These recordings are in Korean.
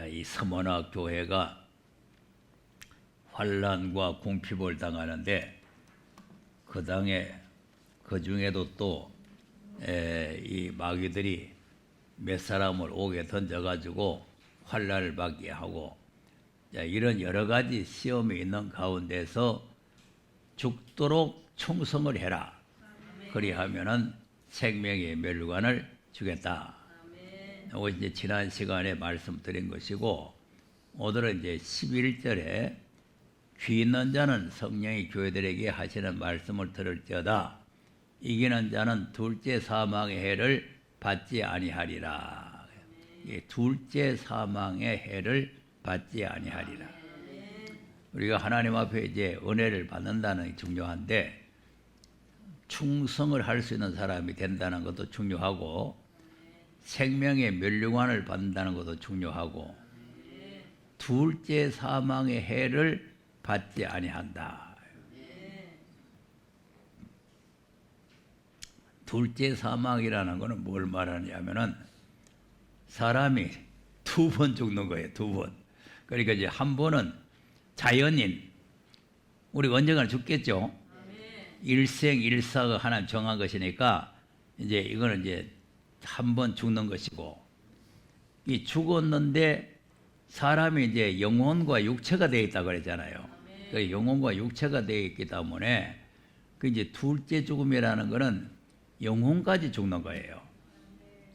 이 서머나 교회가 환란과 궁핍을 당하는데 그 중에도 또 이 마귀들이 몇 사람을 옥에 던져가지고 환란을 받게 하고 이런 여러 가지 시험이 있는 가운데서 죽도록 충성을 해라. 그리하면은 생명의 멸류관을 주겠다. 이거 이제 지난 시간에 말씀드린 것이고, 오늘은 이제 11절에 귀 있는 자는 성령이 교회들에게 하시는 말씀을 들을지어다. 이기는 자는 둘째 사망의 해를 받지 아니하리라. 둘째 사망의 해를 받지 아니하리라. 우리가 하나님 앞에 이제 은혜를 받는다는 게 중요한데, 충성을 할 수 있는 사람이 된다는 것도 중요하고, 생명의 멸류관을 받는다는 것도 중요하고, 둘째 사망의 해를 받지 아니한다. 둘째 사망이라는 것은 뭘 말하냐면은 사람이 두 번 죽는 거예요. 두 번. 그러니까 이제 한 번은 자연인, 우리가 언젠가 죽겠죠. 일생일사가 하나님 정한 것이니까 이제 이거는 이제 한 번 죽는 것이고, 이 죽었는데 사람이 이제 영혼과 육체가 되어 있다고 그랬잖아요. 그 영혼과 육체가 되어 있기 때문에 그 이제 둘째 죽음이라는 것은 영혼까지 죽는 거예요.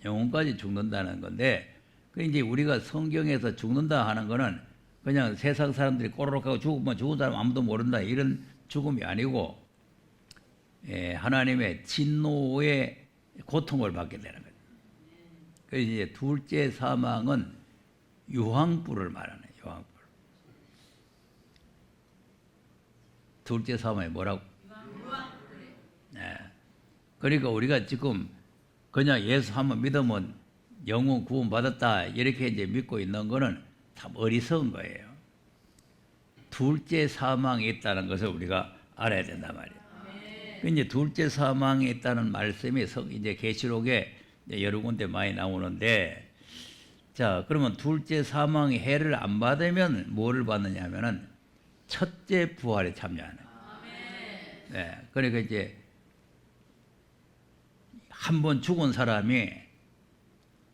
영혼까지 죽는다는 건데, 그 이제 우리가 성경에서 죽는다 하는 거는 그냥 세상 사람들이 꼬르륵 하고 죽으면 죽은 사람 아무도 모른다 이런 죽음이 아니고, 하나님의 진노의 고통을 받게 되는 거예요. 그래서 이제 둘째 사망은 유황불을 말하는 유황불. 둘째 사망이 뭐라고? 네. 그러니까 우리가 지금 그냥 예수 한번 믿으면 영혼 구원 받았다 이렇게 이제 믿고 있는 거는 참 어리석은 거예요. 둘째 사망이 있다는 것을 우리가 알아야 된단 말이에요. 이제 둘째 사망이 있다는 말씀이 이제 계시록에 여러 군데 많이 나오는데, 자, 그러면 둘째 사망의 해를 안 받으면 뭐를 받느냐 하면은 첫째 부활에 참여하는 거예요. 네, 그러니까 이제 한 번 죽은 사람이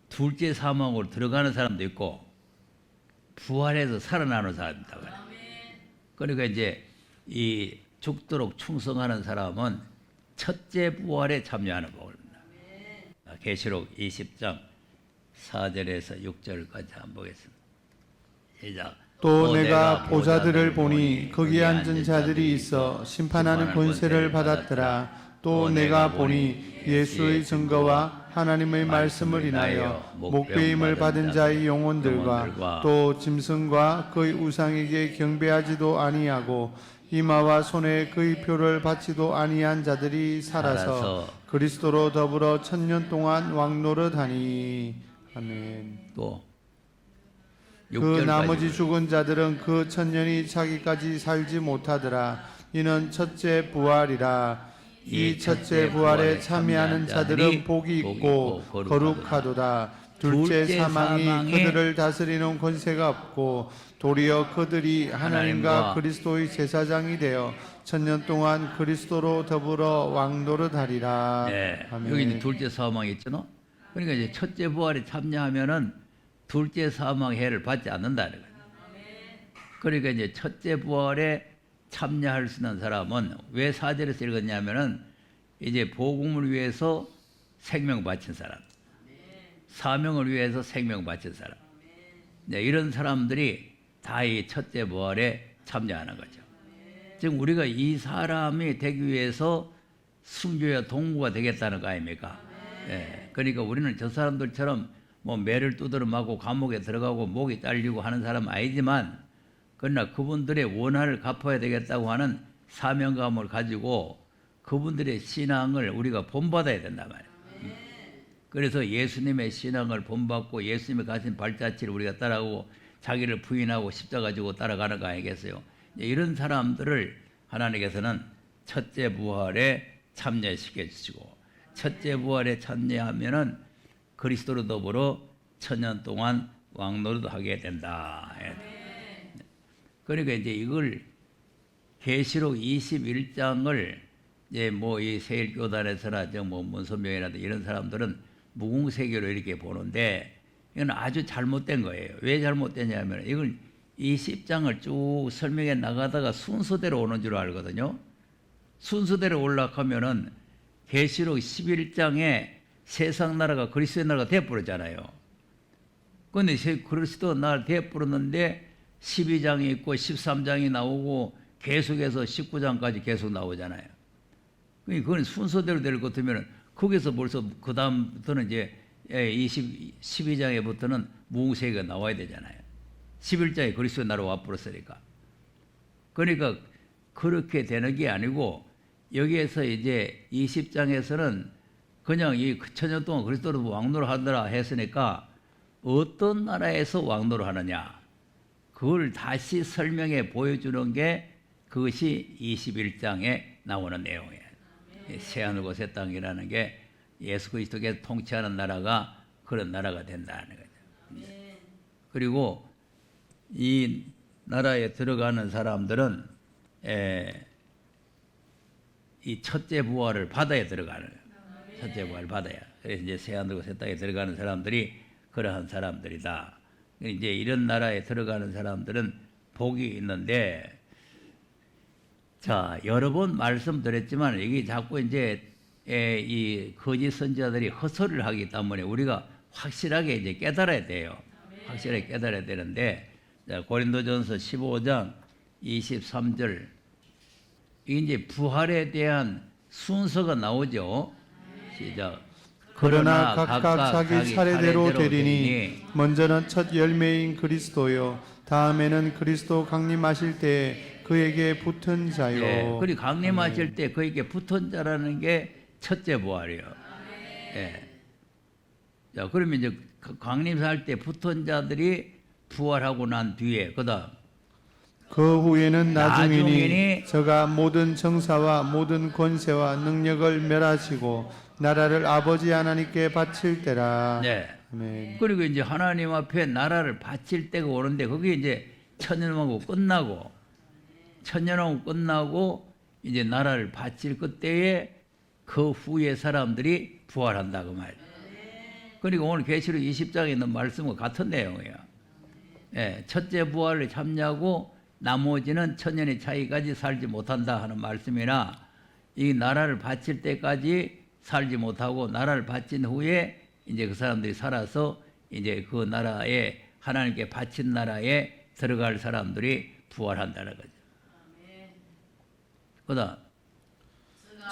둘째 사망으로 들어가는 사람도 있고 부활해서 살아나는 사람도 있다고 해요. 그러니까 이제 이 죽도록 충성하는 사람은 첫째 부활에 참여하는 법입니다. 계시록 20장 4절에서 6절까지 한번 보겠습니다. 시작. 또 내가 보좌들을 보니 거기에 앉은 자들이 있어 심판하는 권세를 받았더라. 또 내가 보니 예수의 증거와 하나님의 말씀을 인하여 목배임을 받은 자의 영혼들과 또 짐승과 그의 우상에게 경배하지도 아니하고 이마와 손에 그의 표를 받지도 아니한 자들이 살아서 그리스도로 더불어 1000년 동안 왕노릇하니. 아멘. 또 그 나머지 죽은 자들은 그 1000년이 차기까지 살지 못하더라. 이는 첫째 부활이라. 이 첫째 부활에 참여하는 자들은 복이 있고 거룩하도다. 둘째 사망이 그들을 다스리는 권세가 없고 도리어 그들이 하나님과 그리스도의 제사장이 되어 1000년 동안 그리스도로 더불어 왕노릇하리라. 네, 아멘. 여기 이제 둘째 사망이 있잖아. 그러니까 이제 첫째 부활에 참여하면은 둘째 사망의 해를 받지 않는다는 거예요. 그러니까 이제 첫째 부활에 참여할 수 있는 사람은 왜 4절에서 읽었냐면은 이제 복음을 위해서 생명 바친 사람, 사명을 위해서 생명 바친 사람, 네, 이런 사람들이 다 이 첫째 부활에 참여하는 거죠. 지금 우리가 이 사람이 되기 위해서 순교의 동무가 되겠다는 거 아닙니까? 네, 그러니까 우리는 저 사람들처럼 뭐 매를 두드려 맞고 감옥에 들어가고 목이 잘리고 하는 사람은 아니지만, 그러나 그분들의 원한을 갚아야 되겠다고 하는 사명감을 가지고 그분들의 신앙을 우리가 본받아야 된단 말이에요. 그래서 예수님의 신앙을 본받고 예수님이 가신 발자취를 우리가 따라오고 자기를 부인하고 십자가 지고 따라가는 거 아니겠어요? 이런 사람들을 하나님께서는 첫째 부활에 참여시켜 주시고, 첫째 부활에 참여하면은 그리스도로 더불어 1000년 동안 왕노릇 하게 된다. 그러니까 이제 이걸 계시록 21장을 이제 뭐 이 세일교단에서나 뭐 문선명이라든지 이런 사람들은 무궁세계로 이렇게 보는데 이건 아주 잘못된 거예요. 왜 잘못됐냐면 이걸 20장을 쭉 설명해 나가다가 순서대로 오는 줄 알거든요. 순서대로 올라가면은 계시록 11장에 세상 나라가 그리스도의 나라가 되어버렸잖아요. 그런데 그리스도 나라 되어버렸는데 12장이 있고 13장이 나오고 계속해서 19장까지 계속 나오잖아요. 그건 순서대로 될 것 같으면 거기서 벌써 그 다음부터는 이제 12장에부터는 무궁세계가 나와야 되잖아요. 11장에 그리스도의 나라 와버렸으니까. 그러니까 그렇게 되는 게 아니고 여기에서 이제 20장에서는 그냥 이 천년 동안 그리스도로 왕노를 하더라 했으니까 어떤 나라에서 왕노를 하느냐 그걸 다시 설명해 보여주는 게 그것이 21장에 나오는 내용이에요. 새하늘과 새 땅이라는 게 예수 그리스도께서 통치하는 나라가 그런 나라가 된다는 거죠. 그리고 이 나라에 들어가는 사람들은 이 첫째 부활을 받아야 들어가는 거예요. 첫째 부활을 받아야. 그래서 이제 새하늘과 새 땅에 들어가는 사람들이 그러한 사람들이다. 이제 이런 나라에 들어가는 사람들은 복이 있는데, 자 여러 번 말씀드렸지만 이게 자꾸 이제 이 거짓 선지자들이 헛소리를 하기 때문에 우리가 확실하게 이제 깨달아야 돼요. 확실하게 깨달아야 되는데, 자, 고린도전서 15장 23절 이게 이제 부활에 대한 순서가 나오죠. 시작. 그러나 각각 자기 차례대로 되리니 먼저는 첫 열매인 그리스도요 다음에는 그리스도 강림하실 때 그에게 붙은 자요. 예, 그리고 강림하실 때 그에게 붙은 자라는 게 첫째 부활이요. 예. 자, 그러면 이제 강림할 때 붙은 자들이 부활하고 난 뒤에 그다음 그 후에는 나중이니 나중이니 저가 모든 정사와 모든 권세와 능력을 멸하시고 나라를 아버지 하나님께 바칠 때라. 네. 아멘. 그리고 이제 하나님 앞에 나라를 바칠 때가 오는데 그게 이제 천년하고 끝나고 이제 나라를 바칠 그때에 그 후에 사람들이 부활한다 그 말이에요. 그리고 오늘 계시록 20장에 있는 말씀과 같은 내용이에요. 예, 첫째 부활을 참여하고 나머지는 천년의 차이까지 살지 못한다 하는 말씀이나 이 나라를 바칠 때까지 살지 못하고 나라를 바친 후에 이제 그 사람들이 살아서 이제 그 나라에 하나님께 바친 나라에 들어갈 사람들이 부활한다는 거죠. 그다음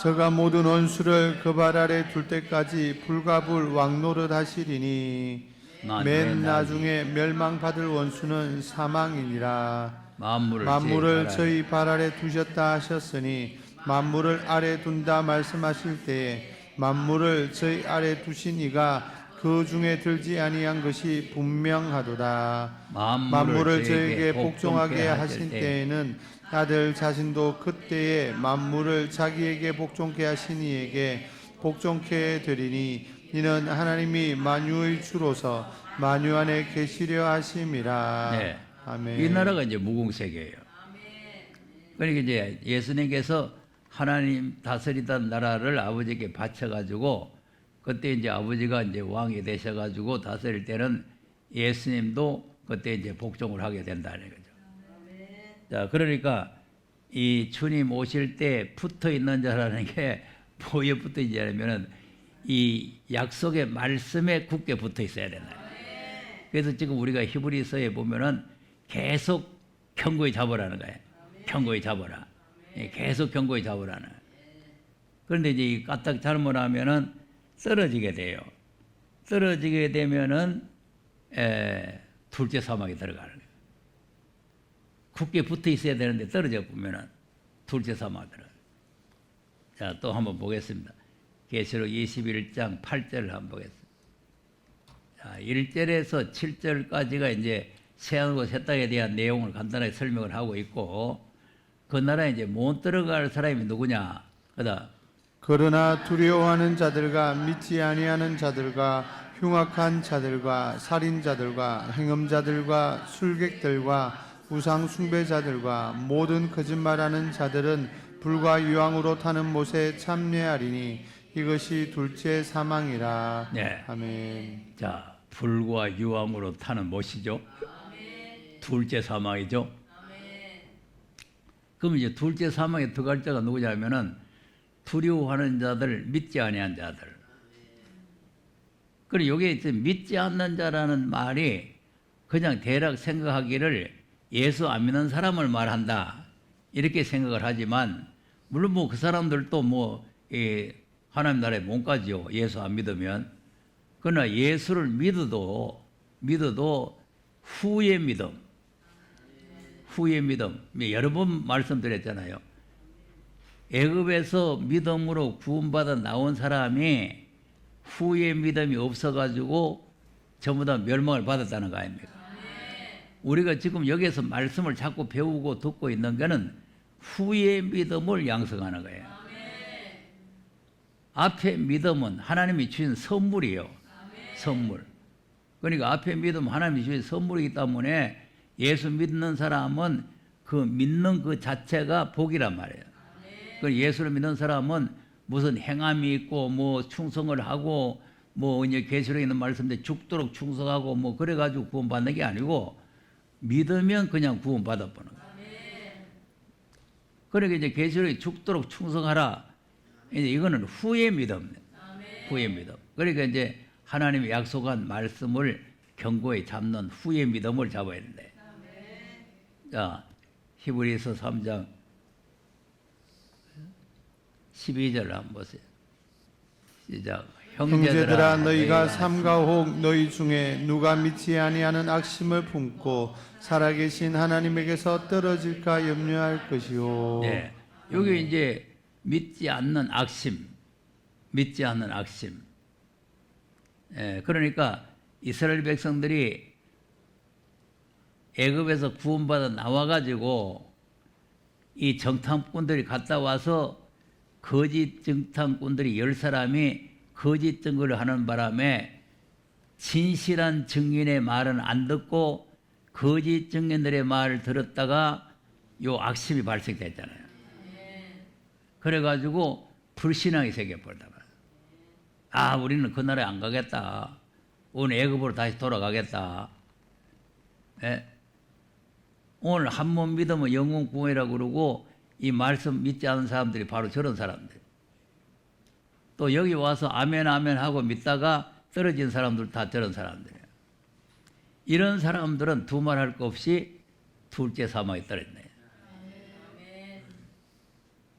저가 모든 원수를 그 발 아래 둘 때까지 불가불 왕노릇 하시리니 맨 나중에 멸망받을 원수는 사망이니라. 만물을 저희 발 아래 두셨다 하셨으니 만물을 아래 둔다 말씀하실 때에 만물을 저희 아래 두신 이가 그 중에 들지 아니한 것이 분명하도다. 만물을 저에게 복종하게 하신 때에는 아들 자신도 그때에 만물을 자기에게 복종케 하신 이에게 복종케 되리니 이는 하나님이 만유의 주로서 만유 안에 계시려 하심이라. 네. 아멘. 이 나라가 이제 무궁세계예요. 그러니까 이제 예수님께서 하나님 다스리던 나라를 아버지께 바쳐가지고 그때 이제 아버지가 이제 왕이 되셔가지고 다스릴 때는 예수님도 그때 이제 복종을 하게 된다는 거죠. 자, 그러니까 이 주님 오실 때 붙어 있는 자라는 게 뭐에 붙어 있냐면은 이 약속의 말씀에 굳게 붙어 있어야 된다. 그래서 지금 우리가 히브리서에 보면은 계속 견고히 잡으라는 거예요. 견고히 잡으라. 계속 견고히 잡으라는. 그런데 이제 이 까딱 잘못하면은 떨어지게 돼요. 떨어지게 되면은 둘째 사막에 들어가는 거예요. 굳게 붙어 있어야 되는데 떨어져 보면은 둘째 사막에 들어가요. 자, 또 한번 보겠습니다. 계시록 21장 8절을 한번 보겠습니다. 자, 1절에서 7절까지가 이제 새하늘과 새 땅에 대한 내용을 간단하게 설명을 하고 있고 그 나라에 이제 못 들어갈 사람이 누구냐? 그다음 그러나 두려워하는 자들과 믿지 아니하는 자들과 흉악한 자들과 살인자들과 행음자들과 술객들과 우상 숭배자들과 모든 거짓말하는 자들은 불과 유황으로 타는 못에 참여하리니 이것이 둘째 사망이라. 네. 아멘. 자, 불과 유황으로 타는 못이죠. 둘째 사망이죠. 그럼 이제 둘째 사망에 들어갈 자가 누구냐면은 두려워하는 자들, 믿지 아니한 자들. 그리고 여기에 이제 믿지 않는 자라는 말이 그냥 대략 생각하기를 예수 안 믿는 사람을 말한다 이렇게 생각을 하지만, 물론 뭐 그 사람들도 뭐 하나님 나라의 몸까지요, 예수 안 믿으면. 그러나 예수를 믿어도 후의 믿음, 여러 번 말씀드렸잖아요. 애굽에서 믿음으로 구원받아 나온 사람이 후의 믿음이 없어가지고 전부 다 멸망을 받았다는 거 아닙니까? 우리가 지금 여기에서 말씀을 자꾸 배우고 듣고 있는 거는 후의 믿음을 양성하는 거예요. 앞에 믿음은 하나님이 주신 선물이에요. 선물. 그러니까 앞에 믿음은 하나님이 주신 선물이기 때문에 예수 믿는 사람은 그 믿는 그 자체가 복이란 말이에요. 그 예수를 믿는 사람은 무슨 행함이 있고 뭐 충성을 하고 뭐 이제 계시록에 있는 말씀대로 죽도록 충성하고 뭐 그래가지고 구원받는 게 아니고 믿으면 그냥 구원받아 보는 거예요. 그러니까 이제 계시록에 죽도록 충성하라. 이제 이거는 후의 믿음, 후의 믿음. 그러니까 이제 하나님이 약속한 말씀을 견고히 잡는 후의 믿음을 잡아야 된대. 자, 히브리서 3장 12절을 한번 보세요. 시작. 형제들아 너희가 삼가 혹 너희 중에 누가 믿지 아니하는 악심을 품고 살아계신 하나님에게서 떨어질까 염려할 것이요. 네, 여기 이제 믿지 않는 악심. 그러니까 이스라엘 백성들이 애굽에서 구원받아 나와가지고 이 정탐꾼들이 갔다 와서 거짓 정탐꾼들이 10사람이 거짓 증거를 하는 바람에 진실한 증인의 말은 안 듣고 거짓 증인들의 말을 들었다가 요 악심이 발생됐잖아요. 그래가지고 불신앙이 생겨버렸다. 아, 우리는 그 나라에 안 가겠다. 오늘 애굽으로 다시 돌아가겠다. 예? 오늘 한 번 믿으면 영원 구원이라고 그러고 이 말씀 믿지 않는 사람들이 바로 저런 사람들. 또 여기 와서 아멘 아멘 하고 믿다가 떨어진 사람들 다 저런 사람들이에요. 이런 사람들은 두말할 것 없이 둘째 사망에 떨어졌네요.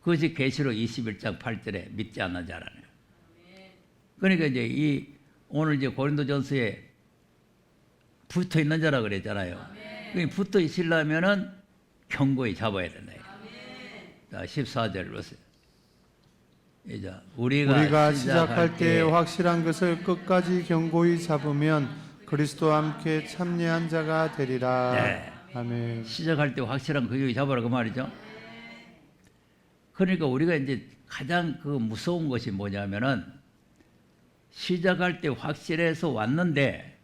그것이 계시록 21장 8절에 믿지 않는 자라네요. 그러니까 이제 오늘 이제 고린도전서에 붙어 있는 자라 그랬잖아요. 붙어 있으려면은 견고히 잡아야 된다. 자, 14절 보세요. 이제 우리가 시작할 때 확실한 것을 끝까지 견고히 잡으면 그리스도와 함께 참여한 자가 되리라. 네. 아멘. 시작할 때 확실한 그 잡아라 그 말이죠. 그러니까 우리가 이제 가장 그 무서운 것이 뭐냐면은 시작할 때 확실해서 왔는데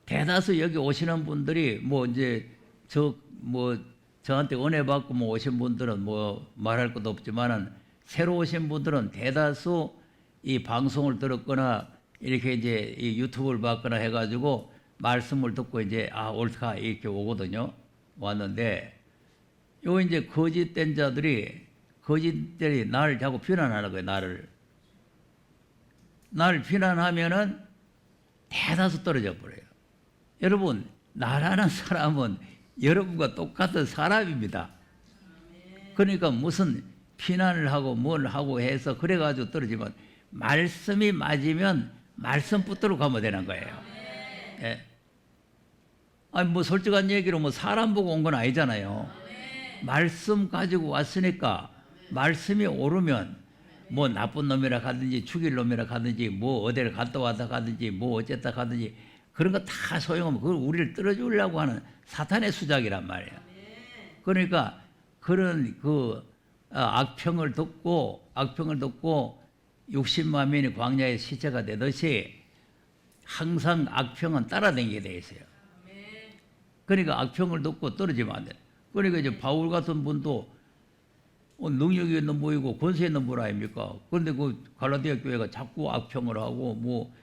대다수 여기 오시는 분들이 뭐 이제 저한테 은혜 받고 뭐 오신 분들은 뭐 말할 것도 없지만은 새로 오신 분들은 대다수 이 방송을 들었거나 이렇게 이제 이 유튜브를 봤거나 해가지고 말씀을 듣고 이제 옳다 이렇게 오거든요. 왔는데 요 이제 거짓된 자들이 나를 자꾸 비난하는 거예요. 나를 비난하면은 대다수 떨어져 버려요. 여러분, 나라는 사람은 여러분과 똑같은 사람입니다. 그러니까 무슨 비난을 하고 뭘 하고 해서 그래가지고 떨어지면 말씀이 맞으면 말씀 붙들어 가면 되는 거예요. 예. 아니 뭐 솔직한 얘기로 뭐 사람 보고 온 건 아니잖아요. 말씀 가지고 왔으니까 말씀이 오르면 뭐 나쁜 놈이라 가든지 죽일 놈이라 가든지 뭐 어디를 갔다 왔다 가든지 뭐 어쨌다 가든지 그런 거 다 소용없고 그걸 우리를 떨어주려고 하는 사탄의 수작이란 말이에요. 그러니까 그런 그 악평을 듣고 60만 명이 광야의 시체가 되듯이 항상 악평은 따라다니게 돼 있어요. 그러니까 악평을 듣고 떨어지면 안 돼. 그러니까 이제 바울 같은 분도 능력이 있는 분이고 권세 있는 분 아닙니까? 그런데 그 갈라디아 교회가 자꾸 악평을 하고 뭐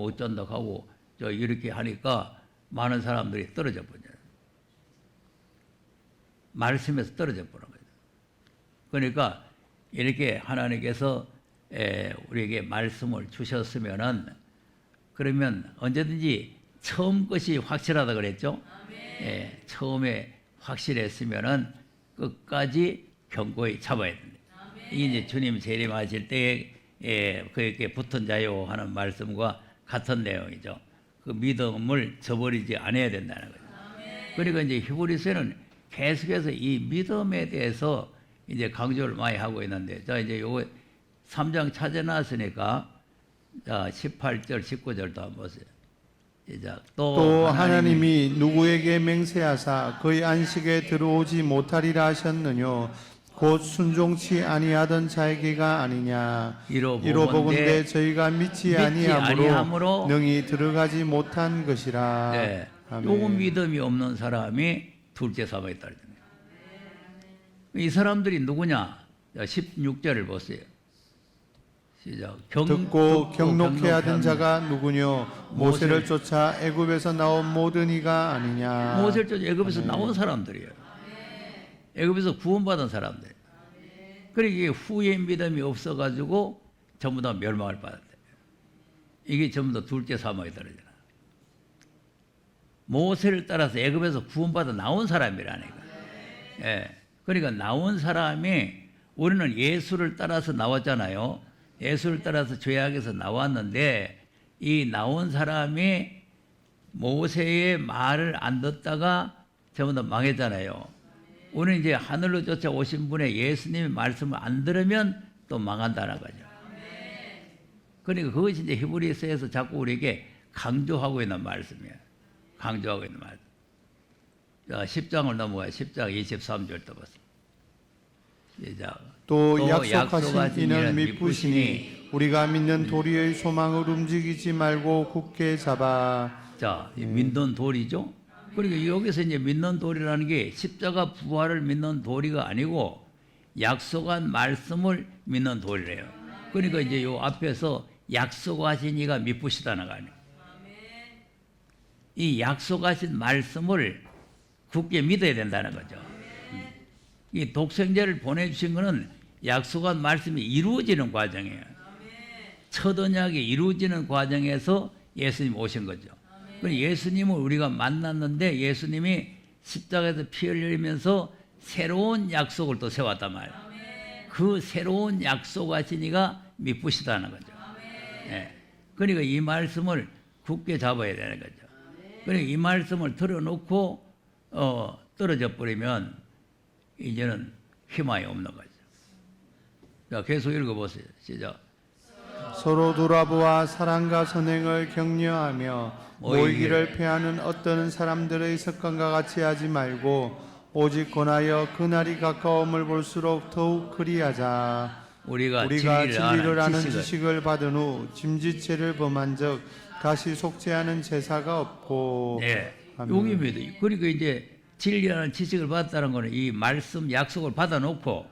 어쩐다 하고 이렇게 하니까 많은 사람들이 떨어져 버려요. 말씀에서 떨어져 버린 거예요. 그러니까 이렇게 하나님께서 우리에게 말씀을 주셨으면은 그러면 언제든지 처음 것이 확실하다 그랬죠? 처음에 확실했으면은 끝까지 견고히 잡아야 됩니다. 이게 이제 주님 재림하실 때에 그렇게 붙은 자요 하는 말씀과 같은 내용이죠. 그 믿음을 저버리지 않아야 된다는 거죠. 그러니까 이제 히브리서는 계속해서 이 믿음에 대해서 이제 강조를 많이 하고 있는데, 자 이제 요거 3장 찾아놨으니까 자 18절, 19절도 한번 보세요. 시작. 또 하나님이 누구에게 맹세하사 그의 안식에 들어오지 못하리라 하셨느뇨 곧 순종치 아니하던 자에게가 아니냐. 이로 보건대 저희가 믿지 아니하므로 능히 들어가지 못한 것이라. 네. 요거 믿음이 없는 사람이 둘째 사망에 떨어지네. 이 사람들이 누구냐? 16절을 보세요. 시작. 듣고 경록해 하던 자가 누구뇨? 모세를 쫓아 애굽에서 나온 모든 이가 아니냐. 모세를 쫓아 애굽에서 나온 사람들이에요. 애굽에서 구원받은 사람들. 그러니까 후에 믿음이 없어가지고 전부 다 멸망을 받았대. 이게 전부 다 둘째 사망에 떨어지나. 모세를 따라서 애굽에서 구원받아 나온 사람이라니까. 그러니까 나온 사람이, 우리는 예수를 따라서 나왔잖아요. 예수를 따라서 죄악에서 나왔는데 이 나온 사람이 모세의 말을 안 듣다가 전부 다 망했잖아요. 우리는 이제 하늘로 쫓아오신 분의 예수님의 말씀을 안 들으면 또 망한다는 거죠. 그러니까 그것이 이제 히브리서에서 자꾸 우리에게 강조하고 있는 말씀이에요. 강조하고 있는 말씀. 자, 10장을 넘어가요. 10장 23절 또 보세요. 시작. 또 약속하신 이는 미쁘시니 우리가 믿는 도리의 소망을 움직이지 말고 굳게 잡아. 자, 믿는 도리죠. 그러니까 여기서 이제 믿는 도리라는 게 십자가 부활을 믿는 도리가 아니고 약속한 말씀을 믿는 도리래요. 그러니까 이제 요 앞에서 약속하신 이가 미쁘시다는 거 아니에요. 이 약속하신 말씀을 굳게 믿어야 된다는 거죠. 이 독생자를 보내주신 것은 약속한 말씀이 이루어지는 과정이에요. 첫 언약이 이루어지는 과정에서 예수님 오신 거죠. 예수님을 우리가 만났는데 예수님이 십자가에서 피 흘리면서 새로운 약속을 또 세웠단 말이에요. 그 새로운 약속하신 이가 미쁘시다는 거죠. 그러니까 이 말씀을 굳게 잡아야 되는 거죠. 그러니까 이 말씀을 들어놓고 떨어져 버리면 이제는 희망이 없는 거죠. 자, 계속 읽어보세요. 시작. 서로 돌아보아 사랑과 선행을 격려하며 모이기를 패하는 어떤 사람들의 습관과 같이 하지 말고 오직 권하여 그날이 가까움을 볼수록 더욱 그리하자. 우리가 진리를 아는 지식을 받은 후 짐짓죄를 범한 적 다시 속죄하는 제사가 없고. 네, 여기입니다. 그러니까 이제 진리라는 지식을 받았다는 것은 이 말씀 약속을 받아놓고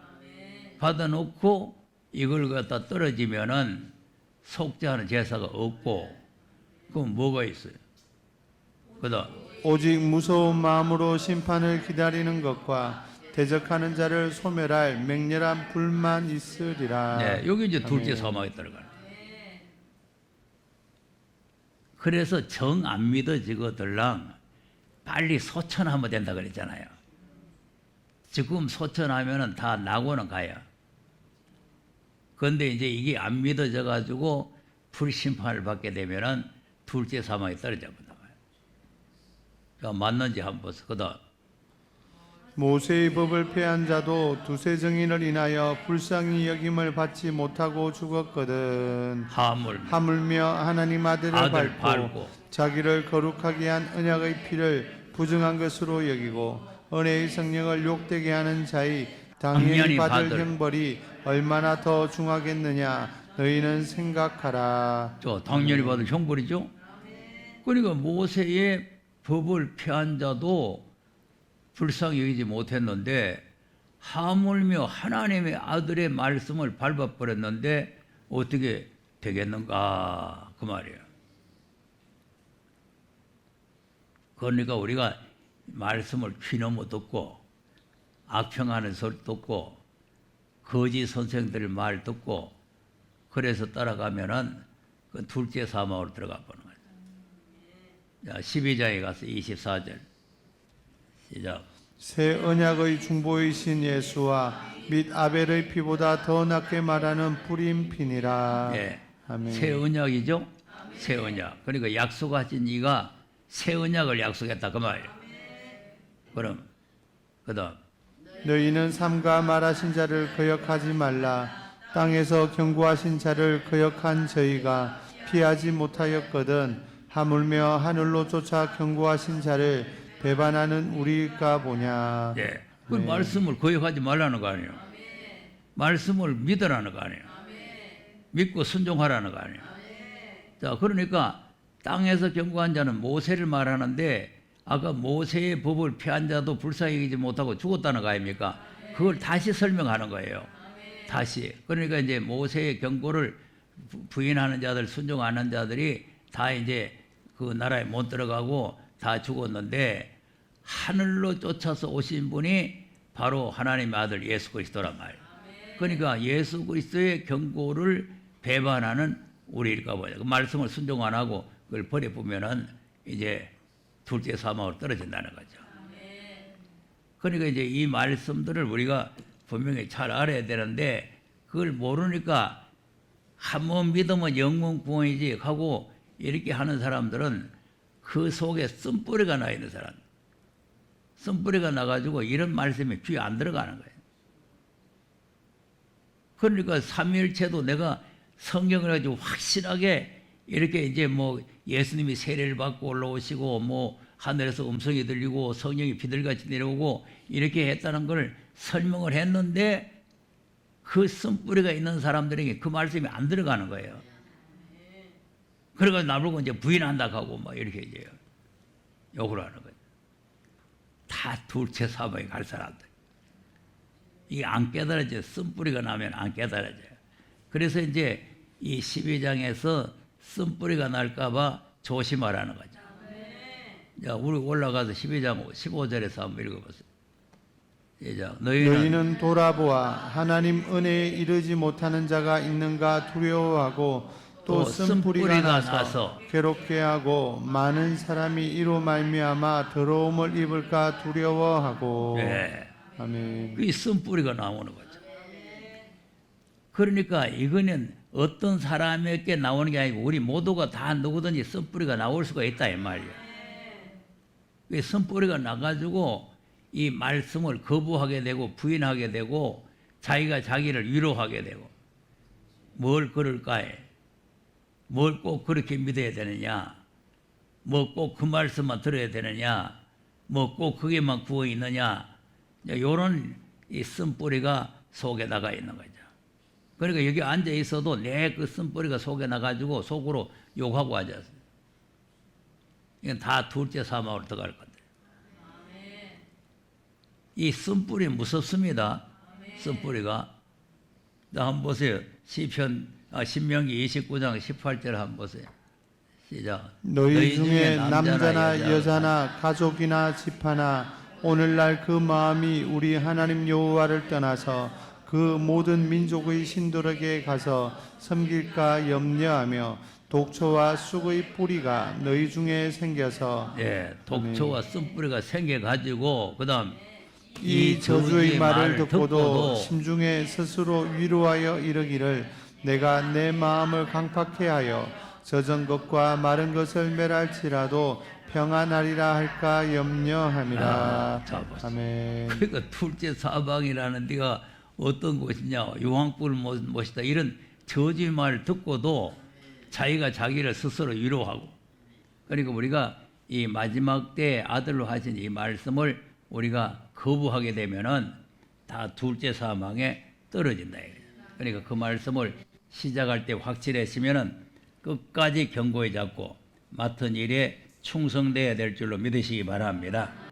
이걸 갖다 떨어지면은 속죄하는 제사가 없고, 그럼 뭐가 있어요? 그다음 오직 무서운 마음으로 심판을 기다리는 것과 대적하는 자를 소멸할 맹렬한 불만 있으리라. 네, 여기 이제 둘째 사망에 들어가는. 그래서 정 안 믿어지거들랑 빨리 소천하면 된다 그랬잖아요. 지금 소천하면은 다 나고는 가요. 그런데 이제 이게 안 믿어져 가지고 불심판을 받게 되면은 둘째 사망에 떨어져 본다 말이에요. 맞는지 한번 보세요. 그다음 모세의 법을 폐한 자도 두세 증인을 인하여 불쌍히 여김을 받지 못하고 죽었거든. 하물며 하나님 아들을 밟고 자기를 거룩하게 한 언약의 피를 부정한 것으로 여기고 은혜의 성령을 욕되게 하는 자의 당연히 받을 형벌이 얼마나 더 중하겠느냐 너희는 생각하라. 당연히 받을 형벌이죠. 그러니까 모세의 법을 폐한 자도 불쌍히 여기지 못했는데 하물며 하나님의 아들의 말씀을 밟아버렸는데 어떻게 되겠는가 그 말이에요. 그러니까 우리가 말씀을 귀넘어 듣고 악평하는 소리 듣고 거짓 선생들의 말 듣고 그래서 따라가면은 그 둘째 사망으로 들어가 보는 거죠. 자, 12장에 가서 24절 시작. 새 언약의 중보이신 예수와 및 아벨의 피보다 더 낫게 말하는 불임 피니라. 예. 아멘. 새 언약이죠. 새 언약. 그러니까 약속하신 이가 새 언약을 약속했다 그 말이에요. 그럼 그다음 너희는 삼가 말하신 자를 거역하지 말라. 땅에서 경고하신 자를 거역한 저희가 피하지 못하였거든 하물며 하늘로 쫓아 경고하신 자를 배반하는 우리가 보냐. 예. 그 말씀을 거역하지 말라는 거 아니에요. 말씀을 믿으라는 거 아니에요. 믿고 순종하라는 거 아니에요. 자, 그러니까 땅에서 경고한 자는 모세를 말하는데 아까 모세의 법을 폐한 자도 불쌍히 여기지 못하고 죽었다는 거 아닙니까? 그걸 다시 설명하는 거예요. 다시. 그러니까 이제 모세의 경고를 부인하는 자들, 순종하는 자들이 다 이제 그 나라에 못 들어가고 다 죽었는데 하늘로 쫓아서 오신 분이 바로 하나님의 아들 예수 그리스도란 말이에요. 그러니까 예수 그리스도의 경고를 배반하는 우리일까 보자. 그 말씀을 순종 안 하고 그걸 버려보면은 이제 둘째 사망으로 떨어진다는 거죠. 그러니까 이제 이 말씀들을 우리가 분명히 잘 알아야 되는데 그걸 모르니까 한번 믿으면 영원 구원이지 하고 이렇게 하는 사람들은 그 속에 쓴뿌리가 나 있는 사람, 쓴뿌리가 나가지고 이런 말씀이 귀에 안 들어가는 거예요. 그러니까 삼위일체도 내가 성경을 가지고 확실하게 이렇게 이제 뭐 예수님이 세례를 받고 올라오시고 뭐 하늘에서 음성이 들리고 성령이 비둘기같이 내려오고 이렇게 했다는 걸 설명을 했는데 그 쓴뿌리가 있는 사람들에게 그 말씀이 안 들어가는 거예요. 그러니까 나보고 이제 부인한다 하고 막 이렇게 이제 욕을 하는 거예요. 다 둘째 사방에 갈 사람들. 이게 안 깨달아져요. 쓴뿌리가 나면 안 깨달아져요. 그래서 이제 이 12장에서 쓴뿌리가 날까봐 조심하라는 거죠. 자, 우리 올라가서 12장 15절에서 한번 읽어보세요. 시작. 너희는 돌아보아 하나님 은혜에 이르지 못하는 자가 있는가 두려워하고 또 쓴뿌리가 나서 괴롭게 하고 많은 사람이 이로 말미암아 더러움을 입을까 두려워하고. 네. 아멘. 이 쓴뿌리가 나오는 거죠. 그러니까 이거는 어떤 사람에게 나오는 게 아니고 우리 모두가 다 누구든지 쓴뿌리가 나올 수가 있다 이 말이에요. 그 쓴뿌리가 나가지고 이 말씀을 거부하게 되고 부인하게 되고 자기가 자기를 위로하게 되고 뭘 그럴까해? 뭘 꼭 그렇게 믿어야 되느냐? 뭐 꼭 그 말씀만 들어야 되느냐? 뭐 꼭 그게만 구원이 있느냐? 이런 이 쓴뿌리가 속에 나가 있는 거죠. 그러니까 여기 앉아 있어도 내 그 쓴뿌리가 속에 나가지고 속으로 욕하고 앉았어요. 이건 다 둘째 사망으로 들어갈 건데. 이 쓴뿌리 무섭습니다. 쓴뿌리가. 자, 한번 보세요. 신명기 29장 18절 한번 보세요. 시작. 너희 중에 남자나 여자나 가족이나 집하나 오늘날 그 마음이 우리 하나님 여호와를 떠나서 그 모든 민족의 신들에게 가서 섬길까 염려하며 독초와 쑥의 뿌리가 너희 중에 생겨서. 예, 독초와 쓴뿌리가 생겨가지고 그다음 이 저주의 말을 듣고도 심중에 스스로 위로하여 이르기를 내가 내 마음을 강팍해 하여 젖은 것과 마른 것을 멸할지라도 평안하리라 할까 염려함이라. 아멘. 그러니까 둘째 사방이라는 데가 어떤 곳이냐, 유황불 못이다 이런 저주의 말을 듣고도 자기가 자기를 스스로 위로하고. 그러니까 우리가 이 마지막 때 아들로 하신 이 말씀을 우리가 거부하게 되면은 다 둘째 사망에 떨어진다. 그러니까 그 말씀을 시작할 때 확실했으면은 끝까지 견고히 잡고 맡은 일에 충성돼야 될 줄로 믿으시기 바랍니다.